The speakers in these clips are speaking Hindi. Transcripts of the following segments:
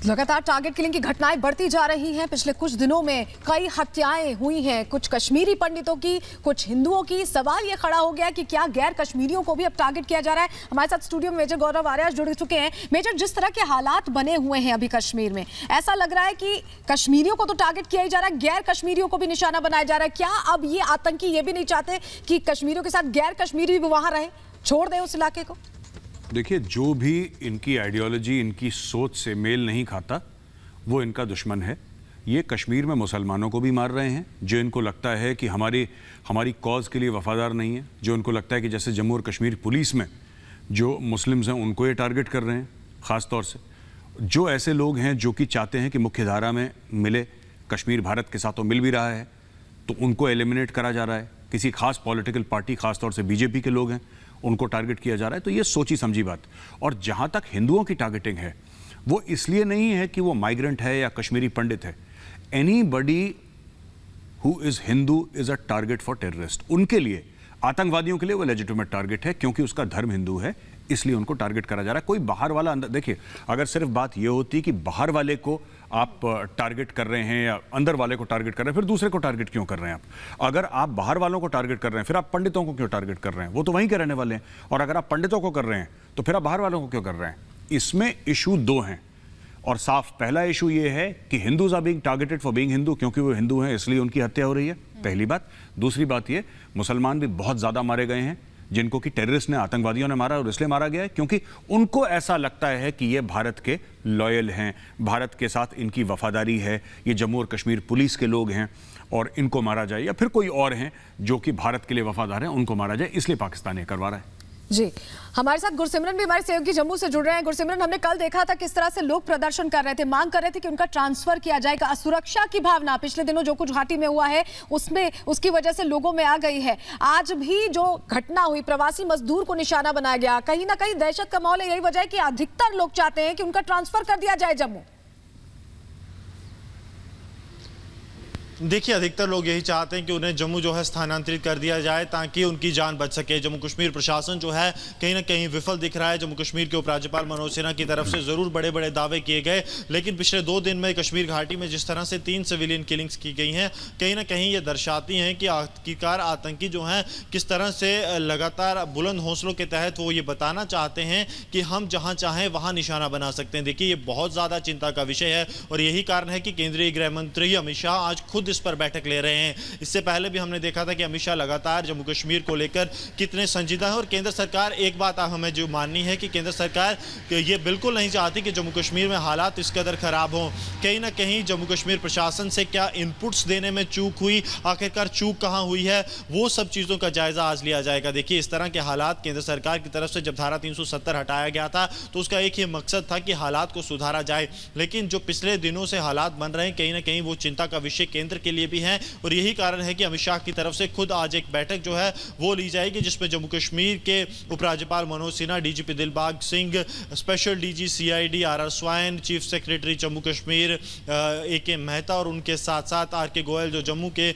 लगातार टारगेट किलिंग की घटनाएं बढ़ती जा रही हैं। पिछले कुछ दिनों में कई हत्याएं हुई हैं, कुछ कश्मीरी पंडितों की, कुछ हिंदुओं की। सवाल ये खड़ा हो गया कि क्या गैर कश्मीरियों को भी अब टारगेट किया जा रहा है। हमारे साथ स्टूडियो में मेजर गौरव आर्या जुड़ चुके हैं। मेजर, जिस तरह के हालात बने हुए हैं अभी कश्मीर में, ऐसा लग रहा है कि कश्मीरियों को तो टारगेट किया ही जा रहा है, गैर कश्मीरियों को भी निशाना बनाया जा रहा है। क्या अब ये आतंकी ये भी नहीं चाहते कि कश्मीरियों के साथ गैर कश्मीरी भी वहां रहे, छोड़ दें उस इलाके को? देखिए, जो भी इनकी आइडियोलॉजी, इनकी सोच से मेल नहीं खाता, वो इनका दुश्मन है। ये कश्मीर में मुसलमानों को भी मार रहे हैं जो इनको लगता है कि हमारी कॉज के लिए वफादार नहीं है, जो इनको लगता है कि जैसे जम्मू और कश्मीर पुलिस में जो मुस्लिम्स हैं उनको ये टारगेट कर रहे हैं। ख़ास तौर से जो ऐसे लोग हैं जो कि चाहते हैं कि मुख्य धारा में मिले, कश्मीर भारत के साथ तो मिल भी रहा है, तो उनको एलिमिनेट करा जा रहा है। किसी खास पॉलिटिकल पार्टी, खास तौर से बीजेपी के लोग हैं, उनको टारगेट किया जा रहा है। तो ये सोची समझी बात। और जहाँ तक हिंदुओं की टारगेटिंग है, वो इसलिए नहीं है कि वो माइग्रेंट है या कश्मीरी पंडित है। Anybody who is Hindu is a target for terrorist. उनके लिए, आतंकवादियों के लिए वो लेजिटिमेट टारगेट है, क्योंकि उसका धर्म हिंदू है, इसलिए उनको टारगेट करा जा रहा है। कोई बाहर वाला अंदर, देखिए, अगर सिर्फ बात ये होती कि बाहर वाले को आप टारगेट कर रहे हैं या अंदर वाले को टारगेट कर रहे हैं, फिर दूसरे को टारगेट क्यों कर रहे हैं आप? अगर आप बाहर वालों को टारगेट कर रहे हैं, फिर आप पंडितों को क्यों टारगेट कर रहे हैं? वो तो वहीं के रहने वाले हैं। और अगर आप पंडितों को कर रहे हैं, तो फिर आप बाहर वालों को क्यों कर रहे हैं? इसमें इशू दो हैं, और साफ पहला इशू ये है कि Hindus are being targeted for being Hindu, क्योंकि वो हिंदू हैं इसलिए उनकी हत्या हो रही है, पहली बात। दूसरी बात ये, मुसलमान भी बहुत ज्यादा मारे गए हैं, जिनको कि टेररिस्ट ने, आतंकवादियों ने मारा, और इसलिए मारा गया है क्योंकि उनको ऐसा लगता है कि ये भारत के लॉयल हैं, भारत के साथ इनकी वफादारी है, ये जम्मू और कश्मीर पुलिस के लोग हैं और इनको मारा जाए, या फिर कोई और हैं जो कि भारत के लिए वफादार हैं, उनको मारा जाए, इसलिए पाकिस्तान ये करवा रहा है। जी, हमारे साथ गुरसिमरन भी हमारे सहयोगी जम्मू से जुड़ रहे हैं। गुरसिमरन, हमने कल देखा था किस तरह से लोग प्रदर्शन कर रहे थे, मांग कर रहे थे कि उनका ट्रांसफर किया जाएगा। सुरक्षा की भावना पिछले दिनों जो कुछ घाटी में हुआ है उसमें, उसकी वजह से लोगों में आ गई है। आज भी जो घटना हुई, प्रवासी मजदूर को निशाना बनाया गया, कहीं ना कहीं दहशत का माहौल है। यही वजह है कि अधिकतर लोग चाहते हैं कि उनका ट्रांसफर कर दिया जाए जम्मू। देखिए, अधिकतर लोग यही चाहते हैं कि उन्हें जम्मू जो है स्थानांतरित कर दिया जाए ताकि उनकी जान बच सके। जम्मू कश्मीर प्रशासन जो है कहीं ना कहीं विफल दिख रहा है। जम्मू कश्मीर के उपराज्यपाल मनोज सिन्हा की तरफ से जरूर बड़े बड़े दावे किए गए, लेकिन पिछले 2 दिन में कश्मीर घाटी में जिस तरह से 3 सिविलियन किलिंग्स की गई हैं, कहीं ना कहीं ये दर्शाती हैं कि आखिरकार आतंकी जो हैं किस तरह से लगातार बुलंद हौसलों के तहत वो ये बताना चाहते हैं कि हम जहाँ चाहें वहाँ निशाना बना सकते हैं। देखिए, ये बहुत ज़्यादा चिंता का विषय है और यही कारण है कि केंद्रीय गृह मंत्री अमित शाह आज खुद इस पर बैठक ले रहे हैं। इससे पहले भी हमने देखा था कि अमित शाह लगातार जम्मू कश्मीर को लेकर कितने संजीदा है। और केंद्र सरकार, एक बात हमें जो माननी है कि केंद्र सरकार ये बिल्कुल नहीं चाहती कि जम्मू कश्मीर में हालात इस कदर खराब हों। कहीं ना कहीं जम्मू कश्मीर प्रशासन से क्या इनपुट्स देने में चूक हुई, आखिरकार चूक कहां हुई है, वो सब चीज़ों का जायजा आज लिया जाएगा। देखिए, इस तरह के हालात केंद्र सरकार की तरफ से जब धारा 370 हटाया गया था तो उसका एक ही मकसद था कि हालात को सुधारा जाए, लेकिन जो पिछले दिनों से हालात बन रहे हैं, कहीं ना कहीं वो चिंता का विषय केंद्र के लिए भी है। और यही कारण है कि अमित शाह की तरफ से खुद आज एक बैठक जो है वो ली जाएगी, जिसमें जम्मू कश्मीर के उपराज्यपाल Manoj Sinha, DGP Dilbagh Singh, special DG CID R Swain, chief secretary Jammu Kashmir AK Mehta और उनके साथ साथ RK गोयल जो जम्मू के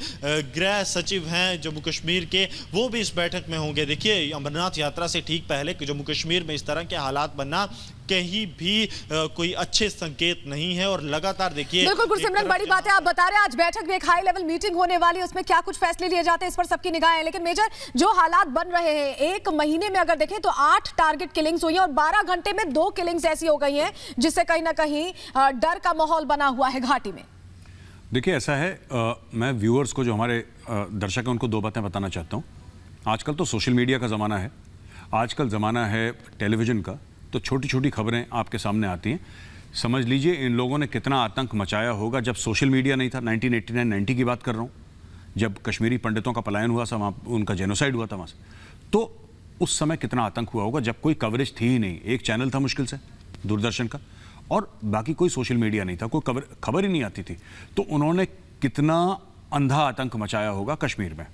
गृह सचिव हैं जम्मू कश्मीर के, वो भी इस बैठक में होंगे। देखिए, अमरनाथ यात्रा से ठीक पहले जम्मू कश्मीर में इस तरह के हालात बनना कहीं भी कोई अच्छे संकेत नहीं है। और लगातार देखिए, बिल्कुल गुरसिमरन, बड़ी बात है आप बता रहे हैं। आज बैठक में एक हाई लेवल मीटिंग होने वाली है, उसमें क्या कुछ फैसले लिए जाते हैं इस पर सबकी निगाह है। लेकिन मेजर, जो हालात बन रहे हैं, 1 महीने में अगर देखें तो 8 टारगेट किलिंग्स हुई हैं और 12 घंटे में 2 किलिंग्स ऐसी हो गई हैं जिससे कहीं ना कहीं डर का माहौल बना हुआ है घाटी में। देखिए, ऐसा है, मैं व्यूअर्स को, जो हमारे दर्शक हैं, उनको 2 बातें बताना चाहता हूँ। आजकल तो सोशल मीडिया का ज़माना है, आजकल ज़माना है टेलीविज़न का, तो छोटी छोटी खबरें आपके सामने आती हैं। समझ लीजिए इन लोगों ने कितना आतंक मचाया होगा जब सोशल मीडिया नहीं था। 1989-90 की बात कर रहा हूँ, जब कश्मीरी पंडितों का पलायन हुआ था, वहाँ उनका जेनोसाइड हुआ था वहाँ से। तो उस समय कितना आतंक हुआ होगा जब कोई कवरेज थी ही नहीं। एक चैनल था मुश्किल से, दूरदर्शन का, और बाकी कोई सोशल मीडिया नहीं था, कोई खबर ही नहीं आती थी। तो उन्होंने कितना अंधा आतंक मचाया होगा कश्मीर में।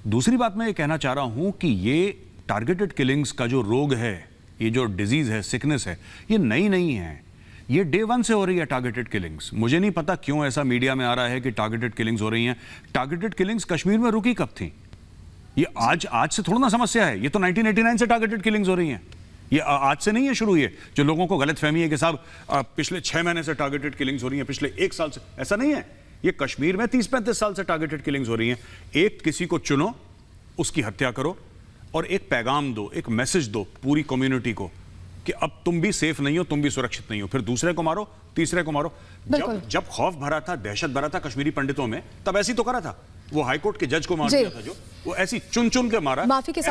दूसरी बात मैं ये कहना चाह रहा हूँ कि ये टारगेटेड किलिंग्स का जो रोग है, ये जो डिजीज है, सिकनेस है, ये नई नहीं है। ये डे 1 से हो रही है टारगेटेड किलिंग्स। मुझे नहीं पता क्यों ऐसा मीडिया में आ रहा है कि टारगेटेड किलिंग्स हो रही हैं। टारगेटेड किलिंग्स कश्मीर में रुकी कब थी? ये आज से थोड़ा ना समस्या है, ये तो 1989 से टारगेटेड किलिंग्स हो रही हैं। ये आज से नहीं है शुरू, ये जो लोगों को गलतफहमी है कि साहब पिछले 6 महीने से टारगेटेड किलिंग्स हो रही हैं, पिछले 1 साल से, ऐसा नहीं है। ये कश्मीर में 30-35 साल से टारगेटेड किलिंग्स हो रही हैं। एक किसी को चुनो, उसकी हत्या करो और एक पैगाम दो, एक मैसेज दो पूरी कम्युनिटी को कि अब तुम भी सेफ नहीं हो, तुम भी सुरक्षित नहीं हो, फिर दूसरे को मारो, तीसरे को मारो। जब खौफ भरा था, दहशत भरा था कश्मीरी पंडितों में, तब ऐसी तो करा था। वो हाईकोर्ट के जज को मार दिया था, जो वो ऐसी चुन चुन के मारा। माफी के